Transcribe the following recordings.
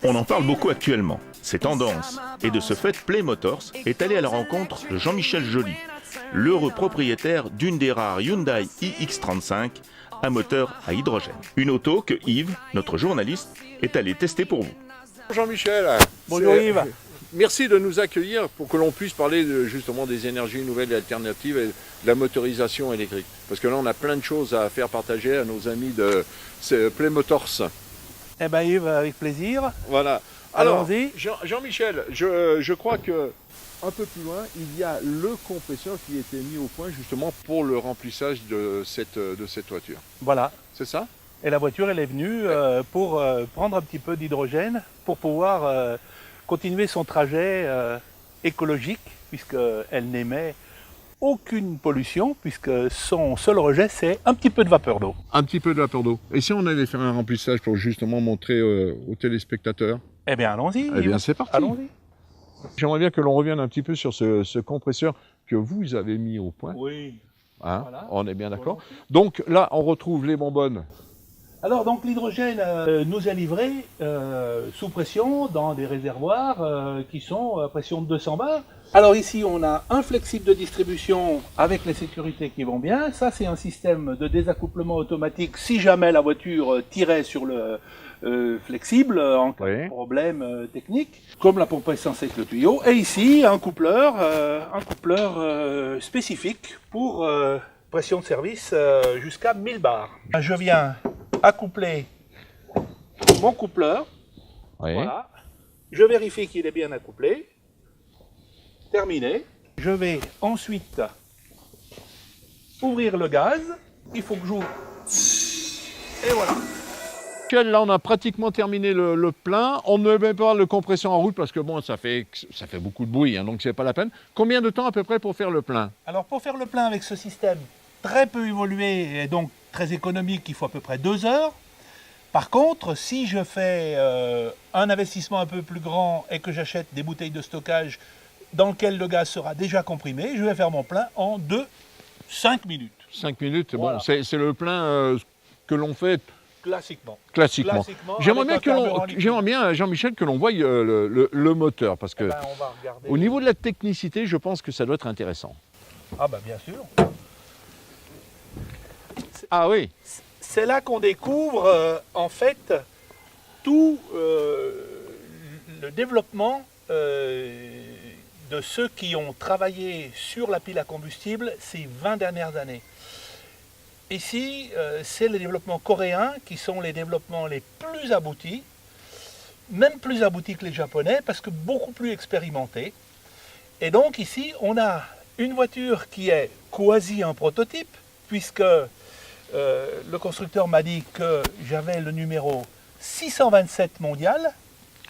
On en parle beaucoup actuellement, c'est tendance, et de ce fait Play Motors est allé à la rencontre de Jean-Michel Joly, l'heureux propriétaire d'une des rares Hyundai iX35 à moteur à hydrogène. Une auto que Yves, notre journaliste, est allé tester pour vous. Jean-Michel, Bonjour Yves. Merci de nous accueillir pour que l'on puisse parler justement des énergies nouvelles et alternatives et de la motorisation électrique. Parce que là, on a plein de choses à faire partager à nos amis de Play Motors. Eh bien Yves, avec plaisir. Voilà. Alors, Allons-y. Jean-Michel, je crois que un peu plus loin, il y a le compresseur qui a été mis au point justement pour le remplissage de cette voiture. Voilà. C'est ça? Et la voiture, elle est venue pour prendre un petit peu d'hydrogène pour pouvoir continuer son trajet écologique, puisqu'elle n'émet aucune pollution, puisque son seul rejet, c'est un petit peu de vapeur d'eau. Un petit peu de vapeur d'eau. Et si on allait faire un remplissage pour justement montrer aux téléspectateurs? Eh bien, allons-y. Eh bien, c'est parti. Allons-y. J'aimerais bien que l'on revienne un petit peu sur ce compresseur que vous avez mis au point. Oui. Hein, Voilà. on est bien d'accord. Donc là, on retrouve les bonbonnes. Alors, donc, l'hydrogène nous est livré sous pression dans des réservoirs qui sont à pression de 200 bars. Alors ici, on a un flexible de distribution avec les sécurités qui vont bien. Ça, c'est un système de désaccouplement automatique si jamais la voiture tirait sur le flexible en cas de problème technique, comme la pompe à essence avec le tuyau. Et ici, un coupleur spécifique pour pression de service jusqu'à 1000 bars. Je viens accoupler mon coupleur. Oui. Voilà. Je vérifie qu'il est bien accouplé. Terminé. Je vais ensuite ouvrir le gaz. Il faut que j'ouvre. Et voilà. Là, on a pratiquement terminé le plein. On ne met pas le compresseur en route parce que bon, ça fait beaucoup de bruit, hein, donc c'est pas la peine. Combien de temps à peu près pour faire le plein? Alors pour faire le plein avec ce système très peu évolué et donc très économique, il faut à peu près 2 heures. Par contre, si je fais un investissement un peu plus grand et que j'achète des bouteilles de stockage dans lesquelles le gaz sera déjà comprimé, je vais faire mon plein en 5 minutes. 5 minutes, Voilà. bon, c'est le plein que l'on fait classiquement. J'aimerais bien, Jean-Michel, que l'on voie le moteur, parce que on va regarder. au niveau de la technicité, je pense que ça doit être intéressant. Ah bah bien sûr. Ah oui. C'est là qu'on découvre en fait tout le développement de ceux qui ont travaillé sur la pile à combustible ces 20 dernières années. Ici, c'est les développements coréens qui sont les développements les plus aboutis, même plus aboutis que les japonais, parce que beaucoup plus expérimentés. Et donc ici, on a une voiture qui est quasi un prototype, puisque le constructeur m'a dit que j'avais le numéro 627 mondial.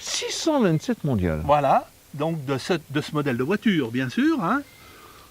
627 mondial. Voilà, donc de ce modèle de voiture, bien sûr. Hein.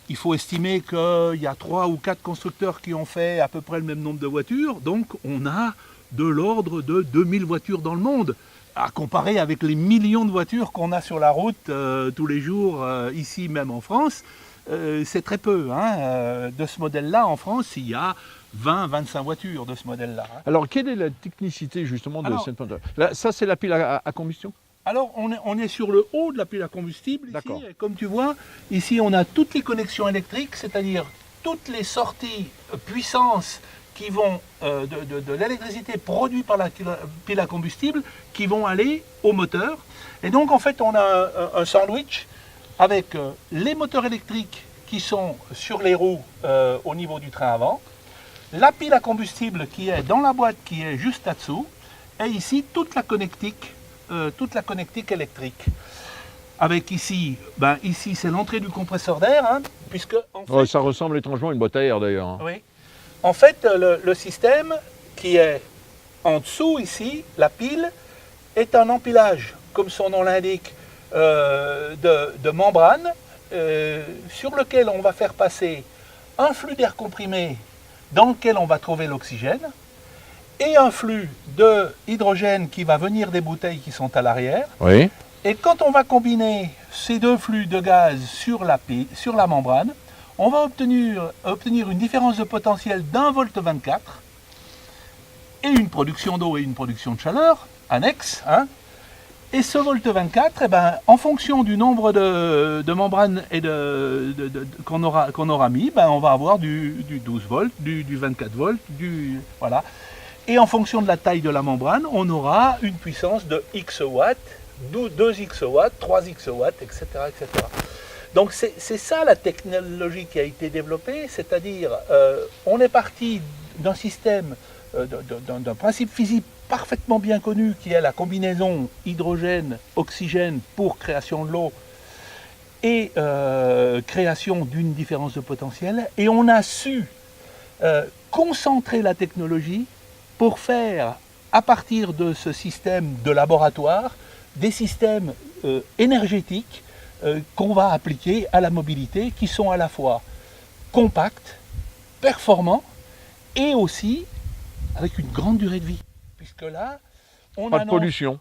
Il faut estimer qu'il y a 3 ou 4 constructeurs qui ont fait à peu près le même nombre de voitures. Donc on a de l'ordre de 2000 voitures dans le monde, à comparer avec les millions de voitures qu'on a sur la route tous les jours, ici même en France. C'est très peu. Hein. De ce modèle-là, en France, il y a 20-25 voitures de ce modèle-là. Hein. Alors, quelle est la technicité justement de cette moteur? Là, ça, c'est la pile à combustion? Alors, on est sur le haut de la pile à combustible. D'accord. Ici, et comme tu vois, ici, on a toutes les connexions électriques, c'est-à-dire toutes les sorties puissance qui vont de l'électricité produite par la pile à combustible qui vont aller au moteur. Et donc, en fait, on a un sandwich avec les moteurs électriques qui sont sur les roues au niveau du train avant, la pile à combustible qui est dans la boîte qui est juste là-dessous, et ici toute la connectique électrique. Avec ici, ici c'est l'entrée du compresseur d'air, hein, puisque en fait, Ça ressemble étrangement à une boîte à air d'ailleurs. Hein. oui, en fait le système qui est en dessous ici, la pile, est un empilage, comme son nom l'indique, de membranes sur lequel on va faire passer un flux d'air comprimé dans lequel on va trouver l'oxygène et un flux d'hydrogène qui va venir des bouteilles qui sont à l'arrière. Oui. Et quand on va combiner ces deux flux de gaz sur la membrane, on va obtenir une différence de potentiel d'1,24 V et une production d'eau et une production de chaleur annexe, hein, Et ce volt 24, en fonction du nombre de membranes et qu'on aura mis, on va avoir du 12 volts, du 24 volts, voilà. Et en fonction de la taille de la membrane, on aura une puissance de X watts, 2X watts, 3X watts, etc. etc. Donc c'est ça la technologie qui a été développée, c'est-à-dire on est parti d'un système, d'un principe physique parfaitement bien connu qui est la combinaison hydrogène-oxygène pour création de l'eau et création d'une différence de potentiel. Et on a su concentrer la technologie pour faire, à partir de ce système de laboratoire, des systèmes énergétiques qu'on va appliquer à la mobilité, qui sont à la fois compacts, performants et aussi avec une grande durée de vie. Puisque là, on Pas de pollution.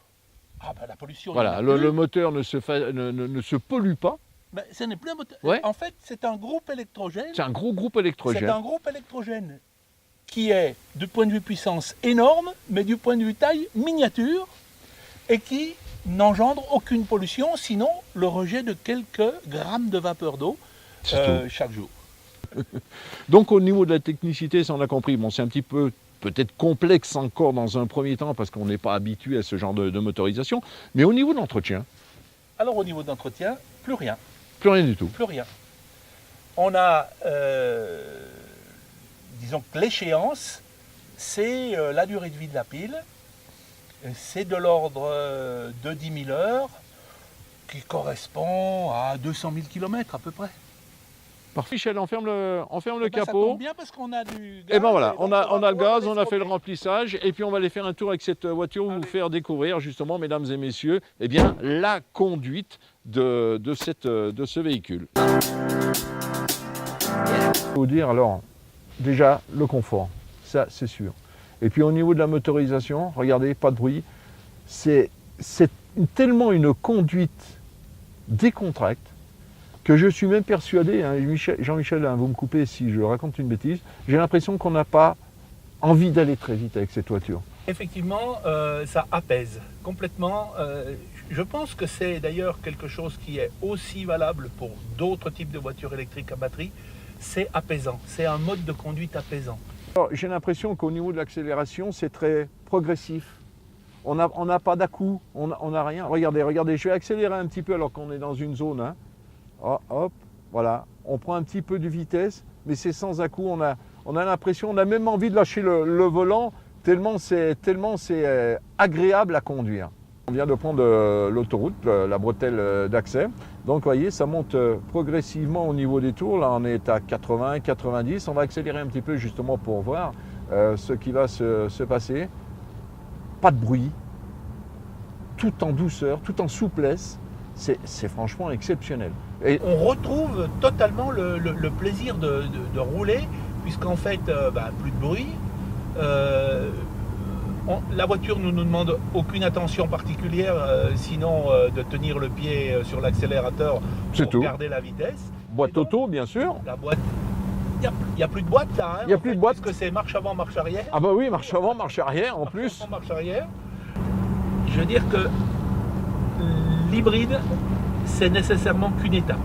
Ah la pollution. Voilà, le moteur ne se pollue pas. Ce n'est plus un moteur. Ouais. En fait, c'est un groupe électrogène. C'est un gros groupe électrogène. C'est un groupe électrogène qui est, du point de vue puissance, énorme, mais du point de vue taille, miniature, et qui n'engendre aucune pollution, sinon le rejet de quelques grammes de vapeur d'eau chaque jour. Donc au niveau de la technicité, ça on a compris, bon, c'est un petit peu peut-être complexe encore dans un premier temps parce qu'on n'est pas habitué à ce genre de motorisation, mais au niveau de l'entretien. Alors au niveau de l'entretien, plus rien. Plus rien du tout. Plus rien. On a, disons que l'échéance, c'est la durée de vie de la pile. C'est de l'ordre de 10 000 heures, qui correspond à 200 000 km à peu près. Parfait, Michel, on ferme le capot. Ça tombe bien parce qu'on a du gaz. Et ben voilà, on a le gaz, on a fait le remplissage, et puis on va aller faire un tour avec cette voiture, vous faire découvrir justement, mesdames et messieurs, eh bien, la conduite de ce véhicule. Il faut dire alors, déjà, le confort, ça c'est sûr. Et puis au niveau de la motorisation, regardez, pas de bruit, c'est tellement une conduite décontracte que je suis même persuadé, hein, Jean-Michel, hein, vous me coupez si je raconte une bêtise, j'ai l'impression qu'on n'a pas envie d'aller très vite avec cette voiture. Effectivement, ça apaise complètement. Je pense que c'est d'ailleurs quelque chose qui est aussi valable pour d'autres types de voitures électriques à batterie. C'est apaisant, c'est un mode de conduite apaisant. J'ai l'impression qu'au niveau de l'accélération, c'est très progressif. On n'a pas d'à-coup, on n'a rien. Regardez, je vais accélérer un petit peu alors qu'on est dans une zone. Hein. Oh, hop, voilà. On prend un petit peu de vitesse, mais c'est sans à-coup. On a l'impression, on a même envie de lâcher le volant, tellement c'est agréable à conduire. On vient de prendre l'autoroute, la bretelle d'accès. Donc, vous voyez, ça monte progressivement au niveau des tours. Là, on est à 80, 90. On va accélérer un petit peu justement pour voir ce qui va se passer. Pas de bruit, tout en douceur, tout en souplesse. C'est franchement exceptionnel. Et on retrouve totalement le plaisir de rouler, puisqu'en fait, plus de bruit. La voiture ne nous demande aucune attention particulière, sinon de tenir le pied sur l'accélérateur pour garder la vitesse. Boîte auto, bien sûr. La boîte, il n'y a plus de boîte là. Hein, il n'y a plus de boîte. Parce que c'est marche avant, marche arrière. Ah bah oui, marche avant, marche arrière en plus. Avant, marche arrière. Je veux dire que l'hybride, c'est nécessairement qu'une étape.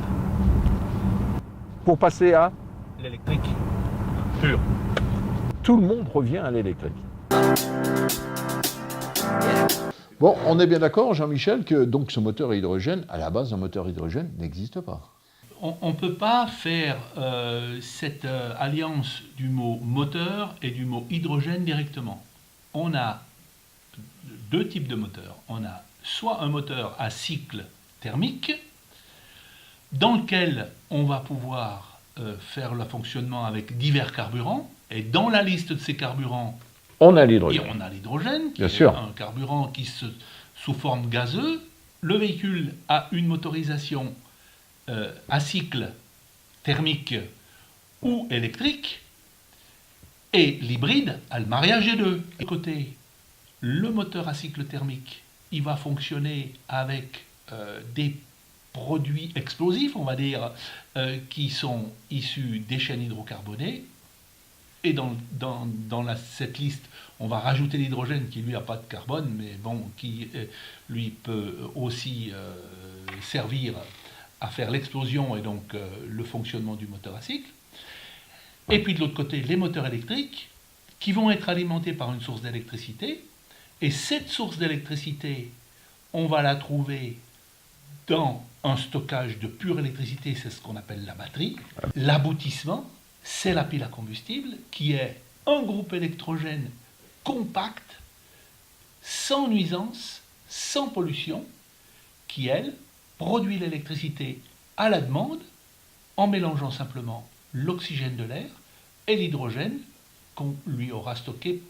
Pour passer à l'électrique pur. Tout le monde revient à l'électrique. Bon, on est bien d'accord, Jean-Michel, que donc ce moteur à hydrogène, à la base, un moteur à hydrogène n'existe pas. On ne peut pas faire cette alliance du mot moteur et du mot hydrogène directement. On a deux types de moteurs. On a soit un moteur à cycle thermique, dans lequel on va pouvoir faire le fonctionnement avec divers carburants, et dans la liste de ces carburants, on a l'hydrogène. On a l'hydrogène, qui bien est sûr. Un carburant qui sous forme gazeuse. Le véhicule a une motorisation à cycle thermique ou électrique, et l'hybride a le mariage des deux. Et côté, le moteur à cycle thermique, il va fonctionner avec des produits explosifs, on va dire, qui sont issus des chaînes hydrocarbonées, Et dans cette liste, on va rajouter l'hydrogène qui lui n'a pas de carbone, mais bon, qui lui peut aussi servir à faire l'explosion et donc le fonctionnement du moteur à cycle. Et puis de l'autre côté, les moteurs électriques qui vont être alimentés par une source d'électricité. Et cette source d'électricité, on va la trouver dans un stockage de pure électricité, c'est ce qu'on appelle la batterie. L'aboutissement, c'est la pile à combustible, qui est un groupe électrogène compact, sans nuisance, sans pollution, qui, elle, produit l'électricité à la demande, en mélangeant simplement l'oxygène de l'air et l'hydrogène qu'on lui aura stocké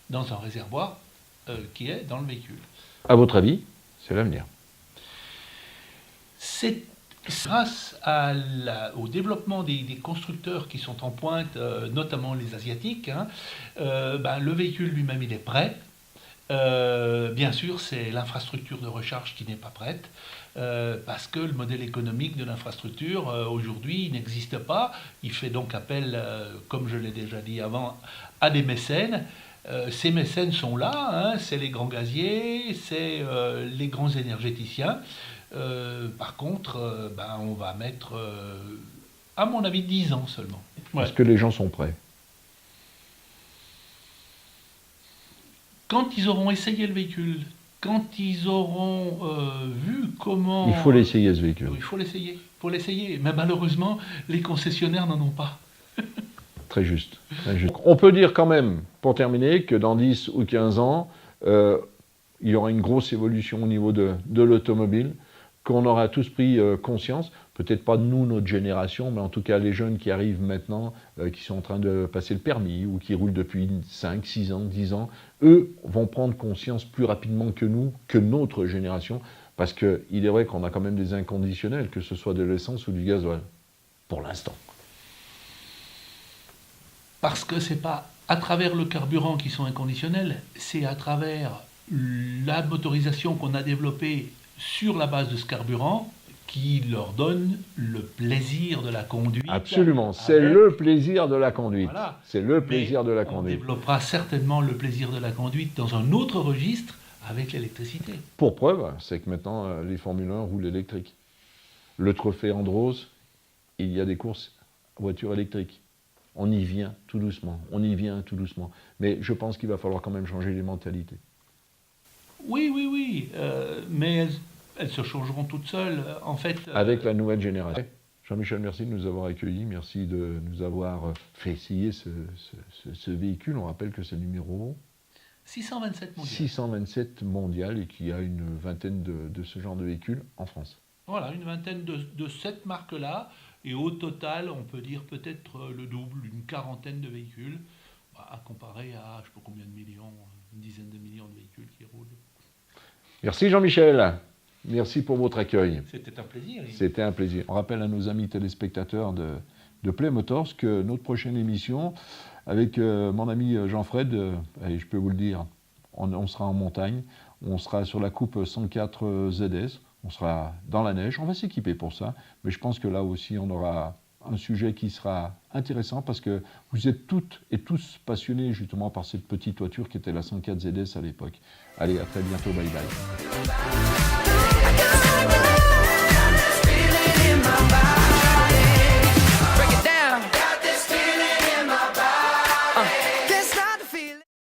dans un réservoir qui est dans le véhicule. À votre avis, c'est l'avenir? C'est grâce au développement des constructeurs qui sont en pointe, notamment les asiatiques, le véhicule lui-même il est prêt. Bien sûr, c'est l'infrastructure de recharge qui n'est pas prête, parce que le modèle économique de l'infrastructure aujourd'hui n'existe pas. Il fait donc appel, comme je l'ai déjà dit avant, à des mécènes. Ces mécènes sont là, c'est les grands gaziers, c'est les grands énergéticiens. Par contre, on va mettre, à mon avis, 10 ans seulement. Ouais. Est-ce que les gens sont prêts? Quand ils auront essayé le véhicule, quand ils auront vu comment... Il faut l'essayer, ce véhicule. Il faut l'essayer. Mais malheureusement, les concessionnaires n'en ont pas. Très juste, très juste. On peut dire quand même, pour terminer, que dans 10 ou 15 ans, il y aura une grosse évolution au niveau de l'automobile, qu'on aura tous pris conscience, peut-être pas nous, notre génération, mais en tout cas les jeunes qui arrivent maintenant, qui sont en train de passer le permis, ou qui roulent depuis 5, 6 ans, 10 ans, eux vont prendre conscience plus rapidement que nous, que notre génération, parce qu'il est vrai qu'on a quand même des inconditionnels, que ce soit de l'essence ou du gasoil, pour l'instant. Parce que c'est pas à travers le carburant qui sont inconditionnels, c'est à travers la motorisation qu'on a développée sur la base de ce carburant qui leur donne le plaisir de la conduite. Absolument, c'est le plaisir de la conduite. Voilà. C'est le plaisir de la conduite. On développera certainement le plaisir de la conduite dans un autre registre avec l'électricité. Pour preuve, c'est que maintenant les Formule 1 roulent électriques. Le trophée Andros, il y a des courses voitures électriques. On y vient tout doucement, Mais je pense qu'il va falloir quand même changer les mentalités. Oui, mais elles se changeront toutes seules, en fait. Avec la nouvelle génération. Jean-Michel, merci de nous avoir accueillis, merci de nous avoir fait essayer ce véhicule. On rappelle que c'est le numéro 627 mondial. 627 mondial et qu'il y a une vingtaine de ce genre de véhicules en France. Voilà, une vingtaine de cette marque-là. Et au total, on peut dire peut-être le double, une quarantaine de véhicules, à comparer à, je ne sais pas combien de millions, une dizaine de millions de véhicules qui roulent. Merci Jean-Michel. Merci pour votre accueil. C'était un plaisir. C'était un plaisir. On rappelle à nos amis téléspectateurs de Play Motors que notre prochaine émission, avec mon ami Jean-Fred, et je peux vous le dire, on sera en montagne, on sera sur la coupe 104 ZS, on sera dans la neige, on va s'équiper pour ça, mais je pense que là aussi on aura un sujet qui sera intéressant parce que vous êtes toutes et tous passionnés justement par cette petite voiture qui était la 104 ZS à l'époque. Allez, à très bientôt, bye bye.